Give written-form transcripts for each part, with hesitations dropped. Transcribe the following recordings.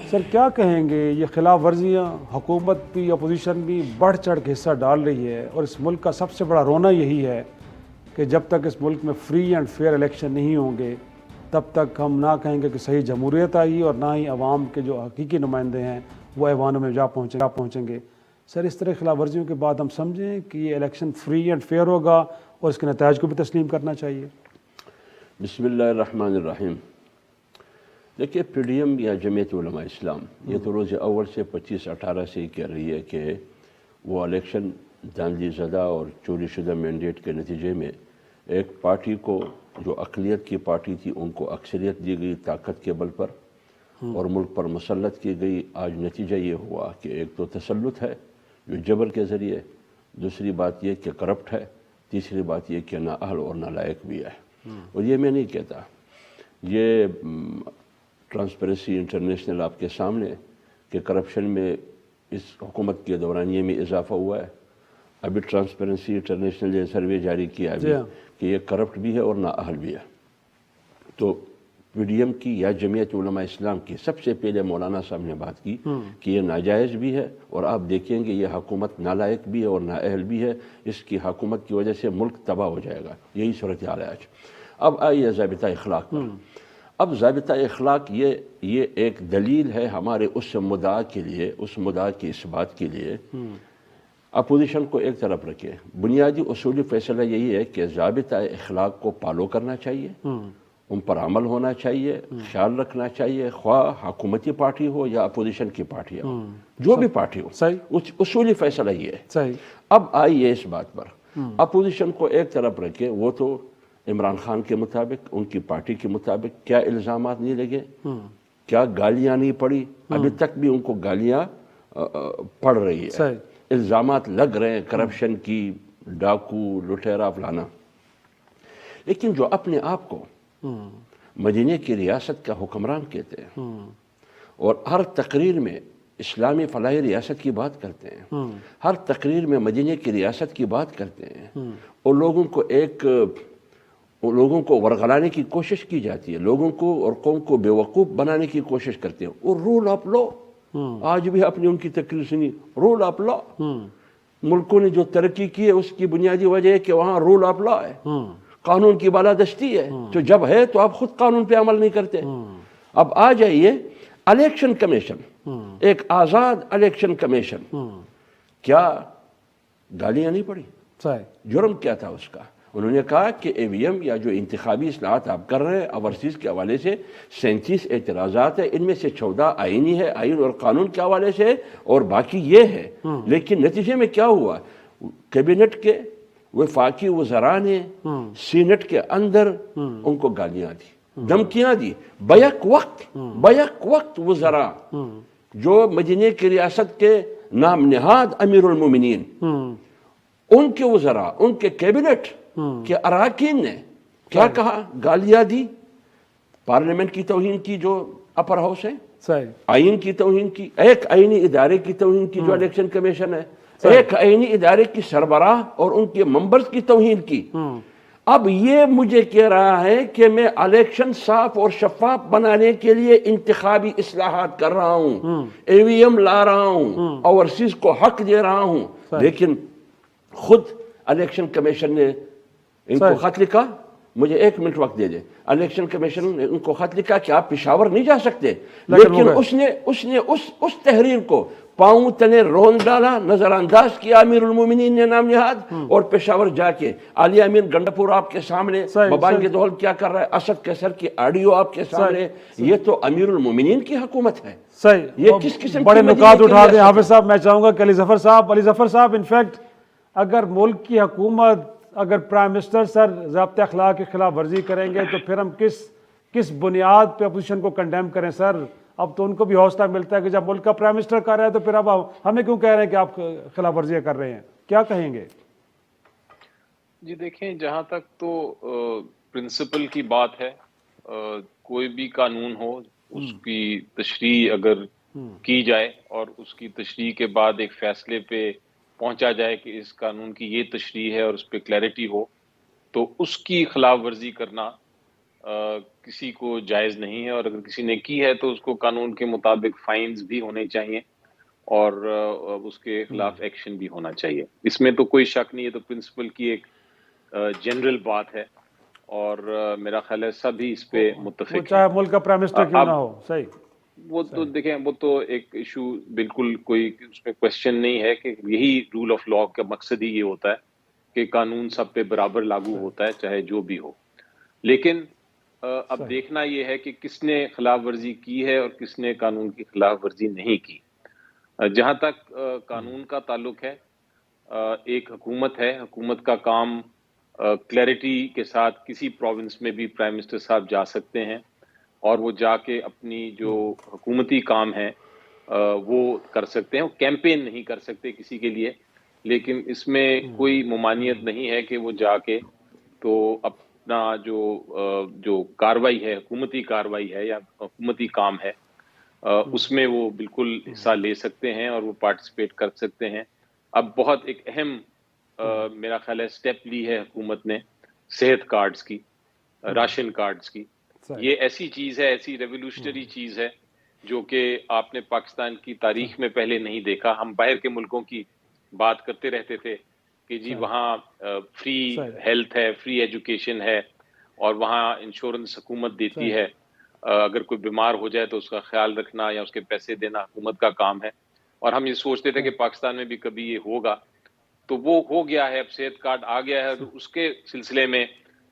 سر کیا کہیں گے، یہ خلاف ورزیاں حکومت بھی اپوزیشن بھی بڑھ چڑھ کے حصہ ڈال رہی ہے، اور اس ملک کا سب سے بڑا رونا یہی ہے کہ جب تک اس ملک میں فری اینڈ فیئر الیکشن نہیں ہوں گے تب تک ہم نہ کہیں گے کہ صحیح جمہوریت آئی، اور نہ ہی عوام کے جو حقیقی نمائندے ہیں وہ ایوانوں میں جا پہنچیں گے۔ سر اس طرح خلاف ورزیوں کے بعد ہم سمجھیں کہ یہ الیکشن فری اینڈ فیئر ہوگا اور اس کے نتائج کو بھی تسلیم کرنا چاہیے۔ بسم اللہ الرحمن الرحیم۔ دیکھیے پی ڈی ایم یا جمعیت علماء اسلام یہ تو روز اول سے 25/18 سے ہی کہہ رہی ہے کہ وہ الیکشن دھاندلی زدہ اور چوری شدہ مینڈیٹ کے نتیجے میں ایک پارٹی کو جو اقلیت کی پارٹی تھی ان کو اکثریت دی گئی طاقت کے بل پر اور ملک پر مسلط کی گئی۔ آج نتیجہ یہ ہوا کہ ایک تو تسلط ہے جو جبر کے ذریعے، دوسری بات یہ کہ کرپٹ ہے، تیسری بات یہ کہ نااہل اور نالائق بھی ہے۔ اور یہ میں نہیں کہتا، یہ ٹرانسپیرنسی انٹرنیشنل آپ کے سامنے کہ کرپشن میں اس حکومت کے دورانیے میں اضافہ ہوا ہے۔ ابھی ٹرانسپیرنسی انٹرنیشنل نے سروے جاری کیا ابھی کہ یہ کرپٹ بھی ہے اور نااہل بھی ہے۔ تو پی ڈی ایم کی یا جمعیت علماء اسلام کی سب سے پہلے مولانا صاحب نے بات کی کہ یہ ناجائز بھی ہے، اور آپ دیکھیں گے یہ حکومت نالائق بھی ہے اور نااہل بھی ہے۔ اس کی حکومت کی وجہ سے ملک تباہ ہو جائے گا، یہی صورتحال ہے آج۔ اب آئیے ضابطہ اخلاق پر۔ اب ضابطہ اخلاق یہ ایک دلیل ہے ہمارے اس مدعا کے لیے، اس مدعا کی اس بات کے لیے اپوزیشن کو ایک طرف رکھے۔ بنیادی اصولی فیصلہ یہی ہے کہ ضابطہ اخلاق کو فالو کرنا چاہیے، ان پر عمل ہونا چاہیے، خیال رکھنا چاہیے، خواہ حکومتی پارٹی ہو یا اپوزیشن کی پارٹی ہو، جو بھی پارٹی ہو۔ اصولی فیصلہ یہ ہے۔ اب آئیے اس بات پر، اپوزیشن کو ایک طرف رکھے، وہ تو عمران خان کے مطابق، ان کی پارٹی کے مطابق کیا الزامات نہیں لگے، کیا گالیاں نہیں پڑی، ابھی تک بھی ان کو گالیاں پڑ رہی ہے، الزامات لگ رہے ہیں کرپشن کی، ڈاکو لٹیرا فلانا۔ لیکن جو اپنے آپ کو مدینہ کی ریاست کا حکمران کہتے ہیں اور ہر تقریر میں اسلامی فلاحی ریاست کی بات کرتے ہیں، ہر تقریر میں مدینہ کی ریاست کی بات کرتے ہیں، اور لوگوں کو ورغلانے کی کوشش کی جاتی ہے، لوگوں کو اور قوم کو بیوقوف بنانے کی کوشش کرتے ہیں۔ اور رول آف لا، آج بھی آپ نے ان کی تقریر سنی، رول آف لا۔ ملکوں نے جو ترقی کی ہے اس کی بنیادی وجہ ہے کہ وہاں رول آف لا ہے، قانون کی بالادستی ہے۔ تو جب ہے تو آپ خود قانون پہ عمل نہیں کرتے۔ اب آ جائیے الیکشن کمیشن، ایک آزاد الیکشن کمیشن، کیا گالیاں نہیں پڑی؟ جرم کیا تھا اس کا؟ انہوں نے کہا کہ ای وی ایم یا جو انتخابی اصلاحات آپ کر رہے ہیں اوورسیز کے حوالے سے 37 اعتراضات ہیں، ان میں سے 14 آئینی ہے، آئین اور قانون کے حوالے سے، اور باقی یہ ہے۔ لیکن نتیجے میں کیا ہوا؟ کیبنٹ کے وفاقی وزراء نے سینٹ کے اندر ان کو گالیاں دی، دھمکیاں دی، بیک وقت وزراء جو مدینہ کی ریاست کے نام نہاد امیر المومنین، ان کے وزراء، ان کے کیبنٹ کے اراکین نے کیا کہا؟ گالیاں دی، پارلیمنٹ کی توہین کی جو اپر ہاؤس ہے، آئین کی توہین کی، ایک آئینی ادارے کی توہین کی جو الیکشن کمیشن ہے، ایک آئینی ادارے کی سربراہ اور ان کے ممبرز کی توہین کی۔ اب یہ مجھے کہہ رہا ہے کہ میں الیکشن صاف اور شفاف بنانے کے لیے انتخابی اصلاحات کر رہا ہوں، ای وی ایم لا رہا ہوں، اوورسیز کو حق دے رہا ہوں، لیکن خود الیکشن کمیشن نے ان کو خط لکھا۔ مجھے 1 منٹ وقت دے دیں۔ الیکشن کمیشن نے ان کو خط لکھا کہ آپ پشاور نہیں جا سکتے، لیکن اس نے اس تحریر کو پاؤں تلے رون ڈالا، نظر انداز کیا امیر المومنین نے نام نہاد، اور پشاور جا کے علی امین گنڈپور آپ کے سامنے، مبانگ دہل کیا کر رہا ہے، اسد کیسر کی آڈیو آپ کے سامنے۔ یہ تو امیر المومنین کی حکومت ہے۔ یہ کس قسم بڑے نکات اٹھا دیں حافظ صاحب۔ میں چاہوں گا کہ علی ظفر صاحب انفیکٹ اگر ملک کی حکومت، اگر پرائم منسٹر سر ضابطۂ اخلاق کی خلاف ورزی کریں گے تو پھر ہم کس بنیاد پہ اپوزیشن کو کنڈیم کریں سر؟ اب تو ان کو بھی حوصلہ ملتا ہے کہ جب ملک کا پرائم منسٹر کر رہا ہے تو پھر اب ہمیں کیوں کہہ رہے ہیں کہ آپ خلاف ورزیاں کر رہے ہیں؟ کیا کہیں گے؟ جی دیکھیں، جہاں تک تو پرنسپل کی بات ہے، کوئی بھی قانون ہو اس کی تشریح اگر کی جائے اور اس کی تشریح کے بعد ایک فیصلے پہ پہنچا جائے کہ اس قانون کی یہ تشریح ہے اور اس پہ کلیئرٹی ہو، تو اس کی خلاف ورزی کرنا کسی کو جائز نہیں ہے، اور اگر کسی نے کی ہے تو اس کو قانون کے مطابق فائنز بھی ہونے چاہیے اور اس کے خلاف ایکشن بھی ہونا چاہیے. اس میں تو کوئی شک نہیں ہے، تو پرنسپل کی ایک جنرل بات ہے اور میرا خیال ہے سبھی اس پہ وہ متفق ہیں. چاہے ملک کا پرائم منسٹر کیوں نہ ہو. صحیح. وہ تو دیکھیں، وہ تو ایک ایشو بالکل کوئی اس میں کوشچن نہیں ہے کہ یہی رول آف لا کا مقصد ہی یہ ہوتا ہے کہ قانون سب پہ برابر لاگو ہوتا ہے چاہے جو بھی ہو. لیکن اب دیکھنا یہ ہے کہ کس نے خلاف ورزی کی ہے اور کس نے قانون کی خلاف ورزی نہیں کی. جہاں تک قانون کا تعلق ہے، ایک حکومت ہے، حکومت کا کام کلیئرٹی کے ساتھ کسی پروونس میں بھی پرائم منسٹر صاحب جا سکتے ہیں اور وہ جا کے اپنی جو حکومتی کام ہے وہ کر سکتے ہیں. کیمپین نہیں کر سکتے کسی کے لیے، لیکن اس میں کوئی ممانعت نہیں ہے کہ وہ جا کے تو اپنا جو کاروائی ہے، حکومتی کاروائی ہے یا حکومتی کام ہے، اس میں وہ بالکل حصہ لے سکتے ہیں اور وہ پارٹیسپیٹ کر سکتے ہیں. اب بہت ایک اہم میرا خیال ہے سٹیپ لی ہے حکومت نے صحت کارڈز کی، راشن کارڈز کی. یہ ایسی چیز ہے، ایسی ریولیوشنری چیز ہے جو کہ آپ نے پاکستان کی تاریخ میں پہلے نہیں دیکھا. ہم باہر کے ملکوں کی بات کرتے رہتے تھے کہ جی وہاں فری ہیلتھ ہے، فری ایجوکیشن ہے اور وہاں انشورنس حکومت دیتی ہے. اگر کوئی بیمار ہو جائے تو اس کا خیال رکھنا یا اس کے پیسے دینا حکومت کا کام ہے. اور ہم یہ سوچتے تھے کہ پاکستان میں بھی کبھی یہ ہوگا، تو وہ ہو گیا ہے. اب صحت کارڈ آ گیا ہے. اس کے سلسلے میں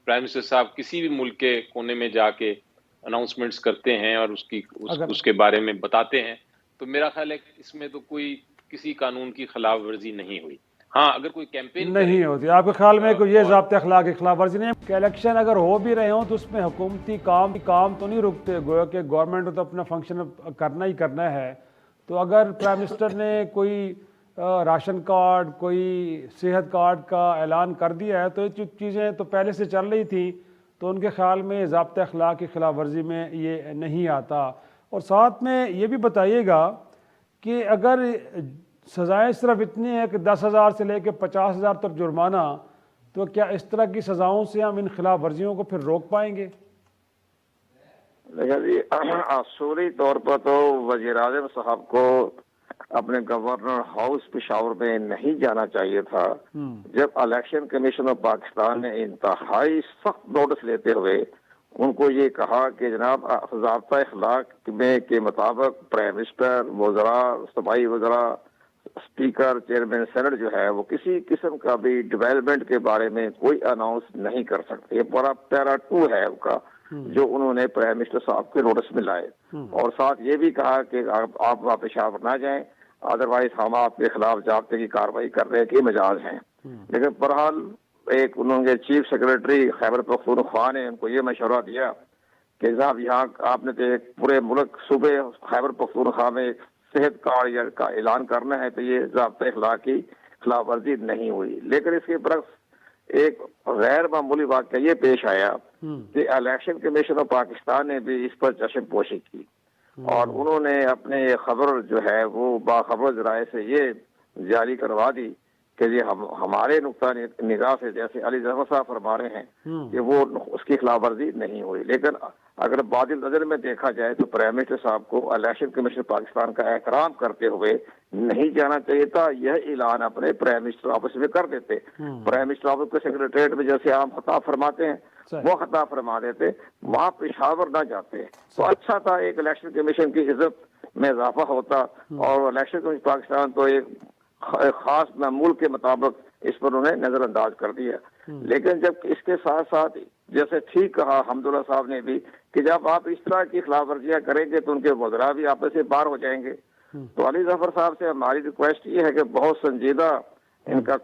پرائم منسٹر صاحب کسی بھی ملک کے کونے میں جا کے اناؤنسمنٹس کرتے ہیں اور اس کے بارے میں بتاتے ہیں. تو میرا خیال ہے کہ اس میں تو کوئی کسی قانون کی خلاف ورزی نہیں ہوئی. ہاں اگر کوئی کیمپین نہیں ہوتی. آپ کے خیال میں کوئی یہ ضابطۂ اخلاق کی خلاف ورزی نہیں ہے کہ الیکشن اگر ہو بھی رہے ہوں تو اس میں حکومتی کام تو نہیں رکتے، گویا کہ گورنمنٹ کو تو اپنا فنکشن کرنا ہی کرنا ہے. تو اگر پرائم منسٹر نے کوئی راشن کارڈ، کوئی صحت کارڈ کا اعلان کر دیا ہے تو یہ چیزیں تو پہلے سے چل رہی تھیں، تو ان کے خیال میں ضابطۂ اخلاق کی خلاف ورزی میں یہ نہیں آتا. اور ساتھ میں یہ بھی بتائیے گا کہ اگر سزائیں صرف اتنی ہیں کہ 10,000 سے لے کے 50,000 تک جرمانہ، تو کیا اس طرح کی سزاؤں سے ہم ان خلاف ورزیوں کو پھر روک پائیں گے؟ جی اصولی طور پر تو وزیر اعظم صاحب کو اپنے گورنر ہاؤس پشاور میں نہیں جانا چاہیے تھا جب الیکشن کمیشن آف پاکستان نے انتہائی سخت نوٹس لیتے ہوئے ان کو یہ کہا کہ جناب ضابطہ اخلاق میں کے مطابق پرائم منسٹر، وزراء، صوبائی وزراء، اسپیکر، چیئرمین سینٹ جو ہے وہ کسی قسم کا بھی ڈیولپمنٹ کے بارے میں کوئی اناؤنس نہیں کر سکتے. یہ پورا پیرا 2 ہے ان کا جو انہوں نے پرائم منسٹر صاحب کے نوٹس میں لائے. اور ساتھ یہ بھی کہا کہ آپ واپس پشاور نہ جائیں، ادروائز ہم آپ کے خلاف ضابطے کی کاروائی کرنے کے مجاز ہیں. لیکن بہرحال ایک انہوں نے چیف سیکرٹری خیبر پختونخوا نے ان کو یہ مشورہ دیا کہ جناب یہاں آپ نے تو ایک پورے ملک صوبے خیبر پختونخوا میں ایک صحت کارڈ کا اعلان کرنا ہے، تو یہ ضابطۂ اخلاق کی خلاف ورزی نہیں ہوئی. لیکن اس کے برعکس ایک غیر معمولی واقعہ یہ پیش آیا کہ الیکشن کمیشن آف پاکستان نے بھی اس پر چشم پوشی کی اور انہوں نے اپنے خبر جو ہے وہ باخبر ذرائع سے یہ جاری کروا دی کہ یہ ہمارے نقطہ نگاہ سے جیسے علی ظفر صاحب فرما رہے ہیں کہ وہ اس کی خلاف ورزی نہیں ہوئی. لیکن اگر بعد نظر میں دیکھا جائے تو پرائم منسٹر صاحب کو الیکشن کمیشن پاکستان کا احترام کرتے ہوئے نہیں جانا چاہیے تھا. یہ اعلان اپنے پرائم منسٹر آفس میں کر دیتے. پرائم منسٹر آفس کے سیکریٹریٹ میں جیسے عام خطاب فرماتے ہیں وہ خطاب فرما دیتے، وہاں پشاور نہ جاتے. تو اچھا تھا، ایک الیکشن کمیشن کی عزت میں اضافہ ہوتا. اور الیکشن کمیشن پاکستان تو ایک خاص معمول کے مطابق اس پر انہوں نے نظر انداز کر دیا. لیکن جب اس کے ساتھ ساتھ جیسے ٹھیک کہا حمداللہ صاحب نے بھی کہ جب آپ اس طرح کی خلاف ورزیاں کریں گے تو ان کے وزراء بھی آپس سے باہر ہو جائیں گے. تو علی ظفر صاحب سے ہماری ریکویسٹ یہ ہے کہ بہت سنجیدہ ان کا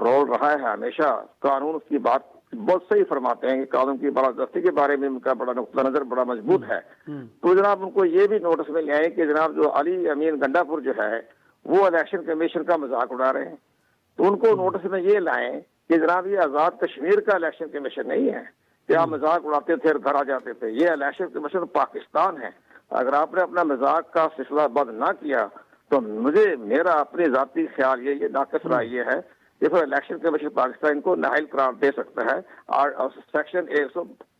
رول رہا ہے ہمیشہ. قانون کی بات بہت صحیح فرماتے ہیں کہ قانون کی بالادستی کے بارے میں ان کا بڑا نقطہ نظر بڑا مضبوط ہے. تو جناب ان کو یہ بھی نوٹس میں لے آئے کہ جناب جو علی امین گنڈا پور جو ہے وہ الیکشن کمیشن کا مذاق اڑا رہے ہیں. تو ان کو نوٹس میں یہ لائیں کہ جناب یہ آزاد کشمیر کا الیکشن کمیشن نہیں ہے کہ آپ مذاق اڑاتے تھے اور گھر آ جاتے تھے. یہ الیکشن کمیشن پاکستان ہے. اگر آپ نے اپنا مذاق کا سلسلہ بند نہ کیا تو میرا اپنے ذاتی خیال یہ ناقص رائے یہ ہے کہ پھر الیکشن کمیشن پاکستان کو نااہل قرار دے سکتا ہے. اور سیکشن